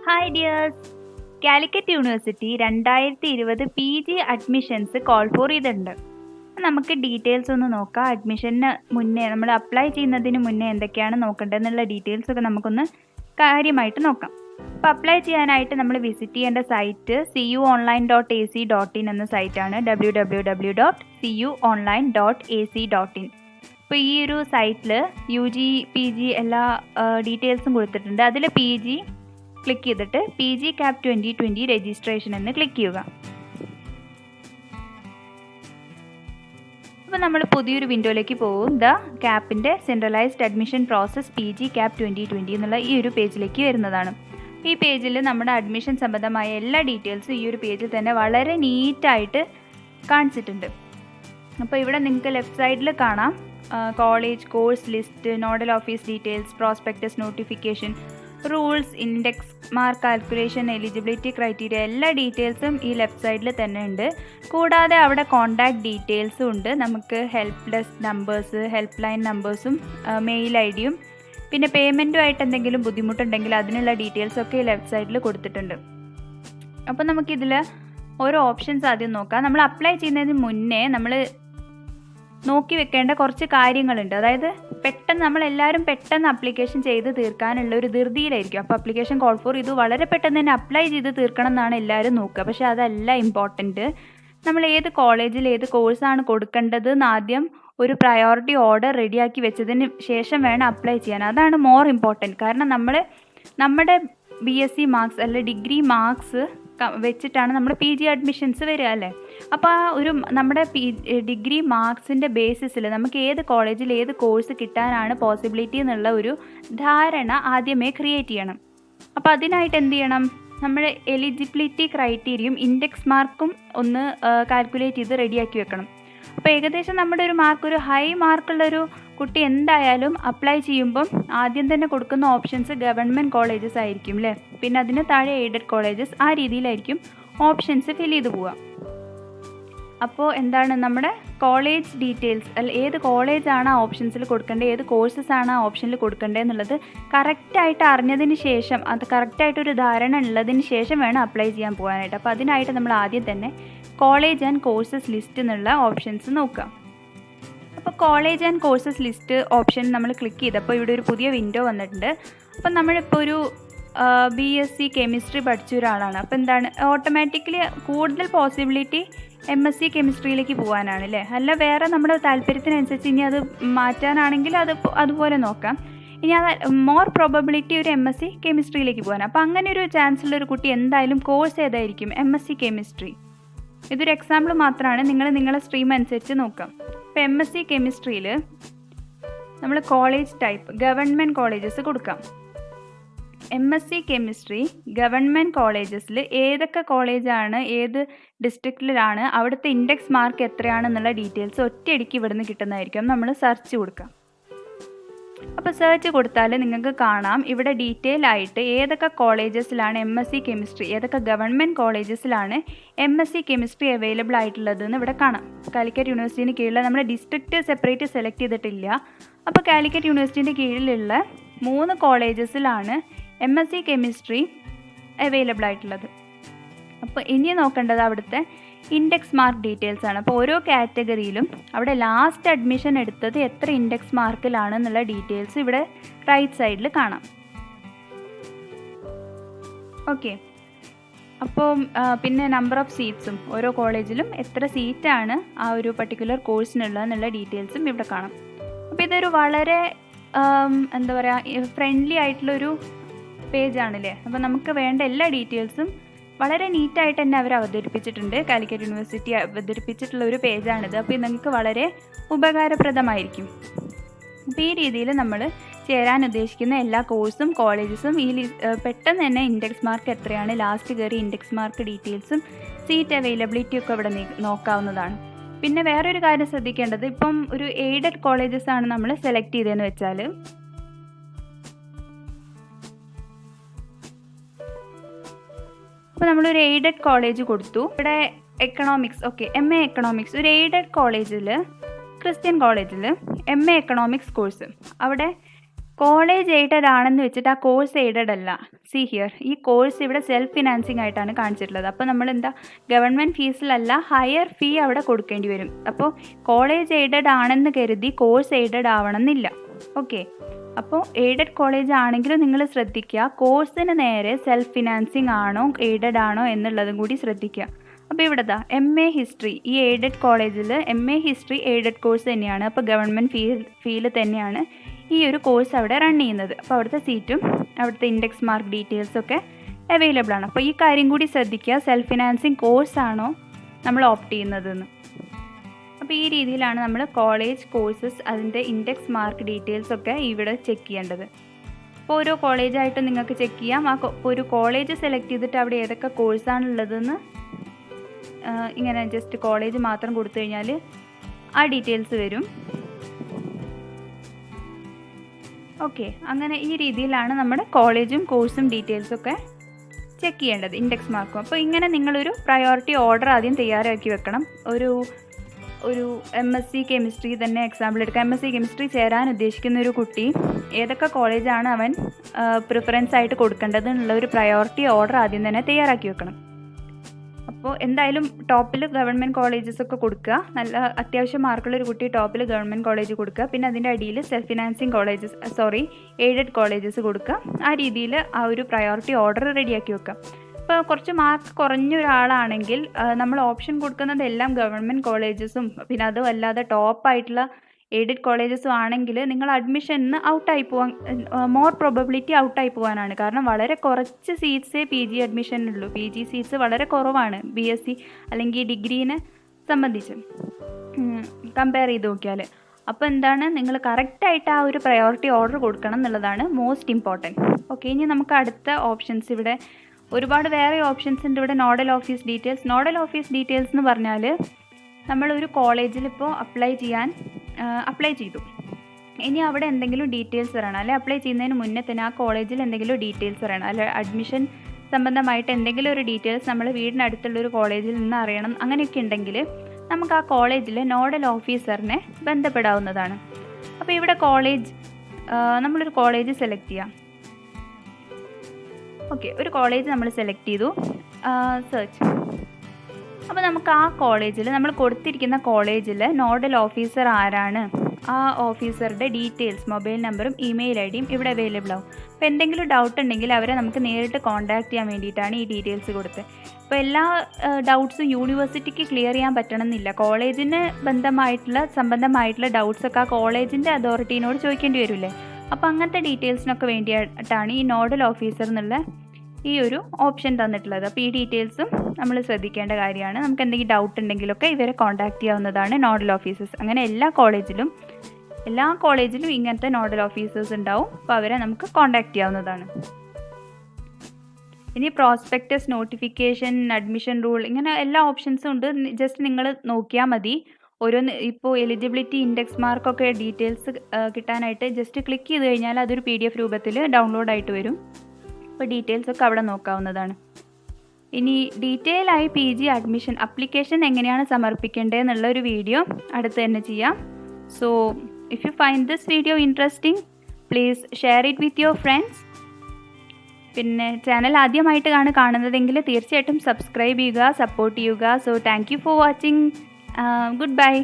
Hi dears, Calicut university 2020 PG admissions call for ചെയ്തിട്ടുണ്ട്. നമുക്ക് details ഒന്ന് നോക്കാം. അഡ്മിഷന് മുന്നേ നമ്മൾ അപ്ലൈ ചെയ്യുന്നതിന് മുന്നേ എന്തൊക്കെയാണ് നോക്കേണ്ടതെന്നുള്ള ഡീറ്റെയിൽസ് ഒക്കെ നമുക്കൊന്ന് കാര്യമായിട്ട് നോക്കാം. അപ്പോൾ അപ്ലൈ ചെയ്യാനായിട്ട് നമ്മൾ വിസിറ്റ് ചെയ്യേണ്ട സൈറ്റ് cuonline.ac.in എന്ന സൈറ്റാണ്. www.cuonline.ac.in. ഇപ്പോൾ ഈ ഒരു സൈറ്റിൽ UG PG എല്ലാ ഡീറ്റെയിൽസും കൊടുത്തിട്ടുണ്ട്. അതിൽ PG ക്ലിക്ക് ചെയ്തിട്ട് PgCap 2020 രജിസ്ട്രേഷൻ എന്ന് ക്ലിക്ക് ചെയ്യുക. അപ്പോൾ നമ്മൾ പുതിയൊരു വിൻഡോയിലേക്ക് പോകും. ക്യാപ്പിൻ്റെ സെൻട്രലൈസ്ഡ് അഡ്മിഷൻ പ്രോസസ് PgCap 2020 എന്നുള്ള ഈ ഒരു പേജിലേക്ക് വരുന്നതാണ്. ഈ പേജിൽ നമ്മുടെ അഡ്മിഷൻ സംബന്ധമായ എല്ലാ ഡീറ്റെയിൽസും ഈ ഒരു പേജിൽ തന്നെ വളരെ നീറ്റായിട്ട് കാണിച്ചിട്ടുണ്ട്. അപ്പോൾ ഇവിടെ നിങ്ങൾക്ക് ലെഫ്റ്റ് സൈഡിൽ കാണാം college, course list, nodal office details, prospectus notification, rules, index mark calculation, eligibility criteria എല്ലാ ഡീറ്റെയിൽസും ഈ ലെഫ്റ്റ് സൈഡിൽ തന്നെ ഉണ്ട്. കൂടാതെ അവിടെ കോൺടാക്റ്റ് ഡീറ്റെയിൽസും ഉണ്ട്. നമുക്ക് help desk numbers, help line നമ്പേഴ്സും മെയിൽ ID-യും പിന്നെ പേയ്മെൻറ്റുമായിട്ട് എന്തെങ്കിലും ബുദ്ധിമുട്ടുണ്ടെങ്കിൽ അതിനുള്ള ഡീറ്റെയിൽസൊക്കെ ഈ ലെഫ്റ്റ് സൈഡിൽ കൊടുത്തിട്ടുണ്ട്. അപ്പോൾ നമുക്കിതിൽ ഓരോ ഓപ്ഷൻസ് ആദ്യം നോക്കാം. നമ്മൾ അപ്ലൈ ചെയ്യുന്നതിന് മുന്നേ നമ്മൾ നോക്കി വെക്കേണ്ട കുറച്ച് കാര്യങ്ങളുണ്ട്. അതായത് നമ്മളെല്ലാവരും പെട്ടെന്ന് അപ്ലിക്കേഷൻ ചെയ്ത് തീർക്കാനുള്ള ഒരു ധൃതിയിലായിരിക്കും. അപ്പോൾ അപ്ലിക്കേഷൻ കോൾ ഫോർ ഇത് വളരെ പെട്ടെന്ന് തന്നെ അപ്ലൈ ചെയ്ത് തീർക്കണം എന്നാണ് എല്ലാവരും നോക്കുക. പക്ഷേ അതല്ല ഇമ്പോർട്ടൻറ്റ്. നമ്മൾ ഏത് കോളേജിൽ ഏത് കോഴ്സാണ് കൊടുക്കേണ്ടത് എന്ന് ആദ്യം ഒരു പ്രയോറിറ്റി ഓർഡർ റെഡിയാക്കി വെച്ചതിന് ശേഷം വേണം അപ്ലൈ ചെയ്യാൻ. അതാണ് മോർ ഇമ്പോർട്ടൻറ്റ്. കാരണം നമ്മുടെ BSc മാർക്സ് അല്ലെ ഡിഗ്രി മാർക്സ് വെച്ചിട്ടാണ് നമ്മൾ PG അഡ്മിഷൻസ് വരിക അല്ലേ. അപ്പോൾ നമ്മുടെ ഡിഗ്രി മാർക്സിൻ്റെ ബേസിസിൽ നമുക്ക് ഏത് കോളേജിൽ ഏത് കോഴ്സ് കിട്ടാനാണ് പോസിബിലിറ്റി എന്നുള്ള ഒരു ധാരണ ആദ്യമേ ക്രിയേറ്റ് ചെയ്യണം. അപ്പോൾ അതിനായിട്ട് എന്ത് ചെയ്യണം? നമ്മുടെ എലിജിബിലിറ്റി ക്രൈറ്റീരിയയും ഇൻഡെക്സ് മാർക്കും ഒന്ന് കാൽക്കുലേറ്റ് ചെയ്ത് റെഡിയാക്കി വെക്കണം. അപ്പോൾ ഏകദേശം നമ്മുടെ ഒരു ഒരു ഹൈ മാർക്കുള്ളൊരു കുട്ടി എന്തായാലും അപ്ലൈ ചെയ്യുമ്പം ആദ്യം തന്നെ കൊടുക്കുന്ന ഓപ്ഷൻസ് ഗവൺമെൻറ് കോളേജസ് ആയിരിക്കും അല്ലേ. പിന്നെ അതിന് താഴെ എയ്ഡഡ് കോളേജസ്, ആ രീതിയിലായിരിക്കും ഓപ്ഷൻസ് ഫിൽ ചെയ്ത് പോവുക. അപ്പോൾ എന്താണ് നമ്മുടെ കോളേജ് ഡീറ്റെയിൽസ് ഏത് കോളേജാണ് ആ ഓപ്ഷൻസിൽ കൊടുക്കേണ്ടത്, ഏത് കോഴ്സസ് ആണ് ആ ഓപ്ഷനിൽ കൊടുക്കേണ്ടത് എന്നുള്ളത് കറക്റ്റായിട്ട് അറിഞ്ഞതിന് ശേഷം, അത് കറക്റ്റായിട്ടൊരു ധാരണ ഉള്ളതിന് ശേഷം വേണം അപ്ലൈ ചെയ്യാൻ പോകാനായിട്ട്. അപ്പോൾ അതിനായിട്ട് നമ്മൾ ആദ്യം തന്നെ കോളേജ് ആൻഡ് കോഴ്സസ് ലിസ്റ്റ് എന്നുള്ള ഓപ്ഷൻസ് നോക്കാം. അപ്പോൾ college and courses list option നമ്മൾ ക്ലിക്ക് ചെയ്തപ്പോൾ ഇവിടെ ഒരു പുതിയ വിൻഡോ വന്നിട്ടുണ്ട്. അപ്പം നമ്മളിപ്പോൾ ഒരു BSc കെമിസ്ട്രി പഠിച്ച ഒരാളാണ്. അപ്പോൾ എന്താണ് ഓട്ടോമാറ്റിക്കലി കൂടുതൽ പോസിബിലിറ്റി MSc കെമിസ്ട്രിയിലേക്ക് പോകാനാണ് അല്ലേ. അല്ല വേറെ നമ്മുടെ താല്പര്യത്തിനനുസരിച്ച് ഇനി അത് മാറ്റാനാണെങ്കിൽ അതുപോലെ നോക്കാം. ഇനി അത് മോർ പ്രോബബിലിറ്റി ഒരു MSc കെമിസ്ട്രിയിലേക്ക് പോകാൻ. അപ്പോൾ അങ്ങനെ ഒരു ചാൻസ് ഉള്ളൊരു കുട്ടി എന്തായാലും കോഴ്സ് ഏതായിരിക്കും? MSc chemistry. ഇതൊരു എക്സാമ്പിൾ മാത്രമാണ്. നിങ്ങളെ സ്ട്രീം അനുസരിച്ച് നോക്കാം. ഇപ്പോൾ MSc കെമിസ്ട്രിയിൽ നമ്മൾ കോളേജ് ടൈപ്പ് ഗവൺമെൻറ് കോളേജസ് കൊടുക്കാം. MSc കെമിസ്ട്രി ഗവൺമെൻറ് കോളേജസിൽ ഏതൊക്കെ കോളേജാണ്, ഏത് ഡിസ്ട്രിക്റ്റിലാണ്, അവിടുത്തെ ഇൻഡെക്സ് മാർക്ക് എത്രയാണെന്നുള്ള ഡീറ്റെയിൽസ് ഒറ്റയടിക്ക് ഇവിടുന്ന് കിട്ടുന്നതായിരിക്കും. നമ്മൾ സെർച്ച് കൊടുക്കാം. അപ്പോൾ സെർച്ച് കൊടുത്താൽ നിങ്ങൾക്ക് കാണാം ഇവിടെ ഡീറ്റെയിൽ ആയിട്ട് ഏതൊക്കെ കോളേജസിലാണ് MSc കെമിസ്ട്രി, ഏതൊക്കെ ഗവൺമെൻറ് കോളേജസിലാണ് MSc കെമിസ്ട്രി അവൈലബിൾ ആയിട്ടുള്ളതെന്ന് ഇവിടെ കാണാം. കാലിക്കറ്റ് യൂണിവേഴ്സിറ്റിന് കീഴിൽ നമ്മുടെ ഡിസ്ട്രിക്റ്റ് സെപ്പറേറ്റ് സെലക്ട് ചെയ്തിട്ടില്ല. അപ്പോൾ കാലിക്കറ്റ് യൂണിവേഴ്സിറ്റിൻ്റെ കീഴിലുള്ള 3 കോളേജസിലാണ് MSc കെമിസ്ട്രി അവൈലബിൾ ആയിട്ടുള്ളത്. അപ്പോൾ ഇനി നോക്കേണ്ടത് അവിടുത്തെ ഇൻഡെക്സ് മാർക്ക് ഡീറ്റെയിൽസ് ആണ്. അപ്പോൾ ഓരോ കാറ്റഗറിയിലും അവിടെ ലാസ്റ്റ് അഡ്മിഷൻ എടുത്തത് എത്ര ഇൻഡെക്സ് മാർക്കിലാണ് എന്നുള്ള ഡീറ്റെയിൽസ് ഇവിടെ റൈറ്റ് സൈഡിൽ കാണാം. ഓക്കെ. അപ്പോൾ പിന്നെ നമ്പർ ഓഫ് സീറ്റ്സും ഓരോ കോളേജിലും എത്ര സീറ്റാണ് ആ ഒരു പർട്ടിക്കുലർ കോഴ്സിനുള്ളതെന്നുള്ള ഡീറ്റെയിൽസും ഇവിടെ കാണാം. അപ്പോൾ ഇതൊരു വളരെ എന്താ പറയുക ഫ്രണ്ട്ലി ആയിട്ടുള്ളൊരു പേജാണല്ലേ. അപ്പോൾ നമുക്ക് വേണ്ട എല്ലാ ഡീറ്റെയിൽസും വളരെ നീറ്റായിട്ട് തന്നെ അവർ അവതരിപ്പിച്ചിട്ടുണ്ട്. കാലിക്കറ്റ് യൂണിവേഴ്സിറ്റി അവതരിപ്പിച്ചിട്ടുള്ള ഒരു പേജാണിത്. അപ്പോൾ ഇത് നിങ്ങൾക്ക് വളരെ ഉപകാരപ്രദമായിരിക്കും. അപ്പോൾ ഈ രീതിയിൽ നമ്മൾ ചേരാൻ ഉദ്ദേശിക്കുന്ന എല്ലാ കോഴ്സും കോളേജസും പെട്ടെന്ന് തന്നെ ഇൻഡെക്സ് മാർക്ക് എത്രയാണ്, ലാസ്റ്റ് കയറി ഇൻഡെക്സ് മാർക്ക് ഡീറ്റെയിൽസും സീറ്റ് അവൈലബിലിറ്റി ഒക്കെ ഇവിടെ നോക്കാവുന്നതാണ്. പിന്നെ വേറൊരു കാര്യം ശ്രദ്ധിക്കേണ്ടത്, ഇപ്പം ഒരു എയ്ഡഡ് കോളേജസ് ആണ് നമ്മൾ സെലക്ട് ചെയ്തതെന്ന് വെച്ചാൽ അപ്പോൾ നമ്മളൊരു എയ്ഡഡ് കോളേജ് കൊടുത്തു. ഇവിടെ എക്കണോമിക്സ്, MA എക്കണോമിക്സ്, ഒരു എയ്ഡഡ് കോളേജിൽ, ക്രിസ്ത്യൻ കോളേജിൽ MA എക്കണോമിക്സ് കോഴ്സ്, അവിടെ കോളേജ് എയ്ഡഡ് ആണെന്ന് വെച്ചിട്ട് ആ കോഴ്സ് എയ്ഡഡ് അല്ല. സി ഹിയർ, ഈ കോഴ്സ് ഇവിടെ സെൽഫ് ഫിനാൻസിങ് ആയിട്ടാണ് കാണിച്ചിട്ടുള്ളത്. അപ്പോൾ നമ്മൾ എന്താ, ഗവൺമെൻറ് ഫീസിലല്ല ഹയർ ഫീ അവിടെ കൊടുക്കേണ്ടി വരും. അപ്പോൾ കോളേജ് എയ്ഡഡ് ആണെന്ന് കരുതി കോഴ്സ് എയ്ഡഡ് ആവണമെന്നില്ല. ഓക്കെ, അപ്പോൾ എയ്ഡഡ് കോളേജ് ആണെങ്കിലും നിങ്ങൾ ശ്രദ്ധിക്കുക, കോഴ്സിന് നേരെ സെൽഫ് ഫിനാൻസിങ് ആണോ എയ്ഡഡ് ആണോ എന്നുള്ളതും കൂടി ശ്രദ്ധിക്കുക. അപ്പോൾ ഇവിടെ MA ഹിസ്റ്ററി, ഈ എയ്ഡഡ് കോളേജിൽ MA ഹിസ്റ്ററി എയ്ഡഡ് കോഴ്സ് തന്നെയാണ്. അപ്പോൾ ഗവൺമെൻറ് ഫീൽ തന്നെയാണ് ഈ ഒരു കോഴ്സ് അവിടെ റൺ ചെയ്യുന്നത്. അപ്പോൾ അവിടുത്തെ സീറ്റും അവിടുത്തെ ഇൻഡെക്സ് മാർക്ക് ഡീറ്റെയിൽസൊക്കെ അവൈലബിൾ ആണ്. അപ്പോൾ ഈ കാര്യം കൂടി ശ്രദ്ധിക്കുക, സെൽഫ് ഫിനാൻസിങ് കോഴ്സാണോ നമ്മൾ ഓപ്റ്റ് ചെയ്യുന്നതെന്ന്. അപ്പോൾ ഈ രീതിയിലാണ് നമ്മൾ കോളേജ് കോഴ്സസ് അതിൻ്റെ ഇൻഡെക്സ് മാർക്ക് ഡീറ്റെയിൽസൊക്കെ ഇവിടെ ചെക്ക് ചെയ്യേണ്ടത്. അപ്പോൾ ഓരോ കോളേജായിട്ട് നിങ്ങൾക്ക് ചെക്ക് ചെയ്യാം. ഒരു കോളേജ് സെലക്ട് ചെയ്തിട്ട് അവിടെ ഏതൊക്കെ കോഴ്സാണുള്ളതെന്ന് ഇങ്ങനെ ജസ്റ്റ് കോളേജ് മാത്രം കൊടുത്തു കഴിഞ്ഞാൽ ആ ഡീറ്റെയിൽസ് വരും. ഓക്കെ, അങ്ങനെ ഈ രീതിയിലാണ് നമ്മുടെ കോളേജും കോഴ്സും ഡീറ്റെയിൽസൊക്കെ ചെക്ക് ചെയ്യേണ്ടത്, ഇൻഡെക്സ് മാർക്കും. അപ്പോൾ ഇങ്ങനെ നിങ്ങളൊരു പ്രയോറിറ്റി ഓർഡർ ആദ്യം തയ്യാറാക്കി വെക്കണം. ഒരു MSc കെമിസ്ട്രി തന്നെ എക്സാമ്പിൾ എടുക്കാം. MSc കെമിസ്ട്രി ചേരാൻ ഉദ്ദേശിക്കുന്ന ഒരു കുട്ടി ഏതൊക്കെ കോളേജാണ് അവൻ പ്രിഫറൻസ് ആയിട്ട് കൊടുക്കേണ്ടത് എന്നുള്ള ഒരു പ്രയോറിറ്റി ഓർഡർ ആദ്യം തന്നെ തയ്യാറാക്കി വെക്കണം. അപ്പോൾ എന്തായാലും ടോപ്പിൽ ഗവൺമെൻറ് കോളേജസ് ഒക്കെ കൊടുക്കുക. നല്ല അത്യാവശ്യം മാർക്കുള്ള ഒരു കുട്ടി ടോപ്പിൽ ഗവൺമെൻറ് കോളേജ് കൊടുക്കുക. പിന്നെ അതിൻ്റെ അടിയിൽ സെൽഫ് ഫിനാൻസിങ് എയ്ഡഡ് കോളേജസ് കൊടുക്കുക. ആ രീതിയിൽ ആ ഒരു പ്രയോറിറ്റി ഓർഡർ റെഡിയാക്കി വെക്കുക. ഇപ്പോൾ കുറച്ച് മാർക്ക് കുറഞ്ഞ ഒരാളാണെങ്കിൽ നമ്മൾ ഓപ്ഷൻ കൊടുക്കുന്നത് എല്ലാം ഗവൺമെൻറ് കോളേജസും പിന്നെ അതും അല്ലാതെ ടോപ്പായിട്ടുള്ള എയ്ഡഡ് കോളേജസും ആണെങ്കിൽ നിങ്ങൾ അഡ്മിഷന് ഔട്ടായി പോകാൻ മോർ പ്രോബബിലിറ്റി ഔട്ടായി പോകാനാണ്. കാരണം വളരെ കുറച്ച് സീറ്റ്സേ PG അഡ്മിഷനുള്ളൂ. PG സീറ്റ്സ് വളരെ കുറവാണ് BSc അല്ലെങ്കിൽ ഡിഗ്രീനെ സംബന്ധിച്ച് കമ്പയർ ചെയ്ത് നോക്കിയാൽ. അപ്പോൾ എന്താണ്, നിങ്ങൾ കറക്റ്റായിട്ട് ആ ഒരു പ്രയോറിറ്റി ഓർഡർ കൊടുക്കണം എന്നുള്ളതാണ് മോസ്റ്റ് ഇമ്പോർട്ടൻറ്റ്. ഓക്കെ, ഇനി നമുക്ക് അടുത്ത ഓപ്ഷൻസ്, ഇവിടെ ഒരുപാട് വേറെ ഓപ്ഷൻസ് ഉണ്ട്. ഇവിടെ നോഡൽ ഓഫീസ് ഡീറ്റെയിൽസ് എന്ന് പറഞ്ഞാൽ നമ്മളൊരു കോളേജിൽ ഇപ്പോൾ അപ്ലൈ ചെയ്തു. ഇനി അവിടെ എന്തെങ്കിലും ഡീറ്റെയിൽസ് പറയണം, അല്ലെ അപ്ലൈ ചെയ്യുന്നതിന് മുന്നേ തന്നെ ആ കോളേജിൽ എന്തെങ്കിലും ഡീറ്റെയിൽസ് പറയണം, അല്ലെ അഡ്മിഷൻ സംബന്ധമായിട്ട് എന്തെങ്കിലും ഒരു ഡീറ്റെയിൽസ് നമ്മൾ വീടിനടുത്തുള്ളൊരു കോളേജിൽ നിന്ന് അറിയണം. അങ്ങനെയൊക്കെ ഉണ്ടെങ്കിൽ നമുക്ക് ആ കോളേജിലെ നോഡൽ ഓഫീസറിനെ ബന്ധപ്പെടാവുന്നതാണ്. അപ്പോൾ ഇവിടെ നമ്മളൊരു കോളേജ് സെലക്ട് ചെയ്യാം. ഓക്കെ, ഒരു കോളേജ് നമ്മൾ സെലക്ട് ചെയ്തു, സെർച്ച്. അപ്പോൾ നമുക്ക് ആ കോളേജിൽ നമ്മൾ കൊടുത്തിരിക്കുന്ന കോളേജിൽ നോഡൽ ഓഫീസർ ആരാണ്, ആ ഓഫീസറുടെ ഡീറ്റെയിൽസ്, മൊബൈൽ നമ്പറും ഇമെയിൽ ഐഡിയും ഇവിടെ അവൈലബിൾ ആവും. അപ്പോൾ എന്തെങ്കിലും ഡൗട്ട് ഉണ്ടെങ്കിൽ അവരെ നമുക്ക് നേരിട്ട് കോൺടാക്ട് ചെയ്യാൻ വേണ്ടിയിട്ടാണ് ഈ ഡീറ്റെയിൽസ് കൊടുത്തത്. അപ്പോൾ എല്ലാ ഡൗട്ട്സും യൂണിവേഴ്സിറ്റിക്ക് ക്ലിയർ ചെയ്യാൻ പറ്റണമെന്നില്ല. കോളേജിന് സംബന്ധമായിട്ടുള്ള ഡൗട്ട്സൊക്കെ ആ കോളേജിൻ്റെ അതോറിറ്റീനോട് ചോദിക്കേണ്ടി വരില്ലേ. അപ്പോൾ അങ്ങനത്തെ ഡീറ്റെയിൽസിനൊക്കെ വേണ്ടിയിട്ടാണ് ഈ നോഡൽ ഓഫീസർ എന്നുള്ള ഈ ഒരു ഓപ്ഷൻ തന്നിട്ടുള്ളത്. അപ്പോൾ ഈ ഡീറ്റെയിൽസും നമ്മൾ ശ്രദ്ധിക്കേണ്ട കാര്യമാണ്. നമുക്ക് എന്തെങ്കിലും ഡൗട്ട് ഉണ്ടെങ്കിലൊക്കെ ഇവരെ കോൺടാക്ട് ചെയ്യാവുന്നതാണ് നോഡൽ ഓഫീസേഴ്സ്. അങ്ങനെ എല്ലാ കോളേജിലും ഇങ്ങനത്തെ നോഡൽ ഓഫീസേഴ്സ് ഉണ്ടാവും. അപ്പോൾ അവരെ നമുക്ക് കോൺടാക്ട് ചെയ്യാവുന്നതാണ്. ഇനി പ്രോസ്പെക്ടസ്, നോട്ടിഫിക്കേഷൻ, അഡ്മിഷൻ റൂൾ, ഇങ്ങനെ എല്ലാ ഓപ്ഷൻസും ഉണ്ട്. ജസ്റ്റ് നിങ്ങൾ നോക്കിയാൽ മതി. ഓരോന്ന് ഇപ്പോൾ എലിജിബിലിറ്റി, ഇൻഡെക്സ് മാർക്കൊക്കെ ഡീറ്റെയിൽസ് കിട്ടാനായിട്ട് ജസ്റ്റ് ക്ലിക്ക് ചെയ്ത് കഴിഞ്ഞാൽ അതൊരു PDF രൂപത്തിൽ ഡൗൺലോഡ് ആയിട്ട് വരും. അപ്പോൾ ഡീറ്റെയിൽസൊക്കെ അവിടെ നോക്കാവുന്നതാണ്. ഇനി ഡീറ്റെയിൽ ആയി PG അഡ്മിഷൻ അപ്ലിക്കേഷൻ എങ്ങനെയാണ് സമർപ്പിക്കേണ്ടത് എന്നുള്ള ഒരു വീഡിയോ അടുത്ത് തന്നെ ചെയ്യാം. So if you find this video interesting, please share it with your friends. പിന്നെ ചാനൽ ആദ്യമായിട്ടാണ് കാണുന്നതെങ്കിൽ തീർച്ചയായിട്ടും സബ്സ്ക്രൈബ് ചെയ്യുക, സപ്പോർട്ട് ചെയ്യുക. So thank you for watching. Goodbye.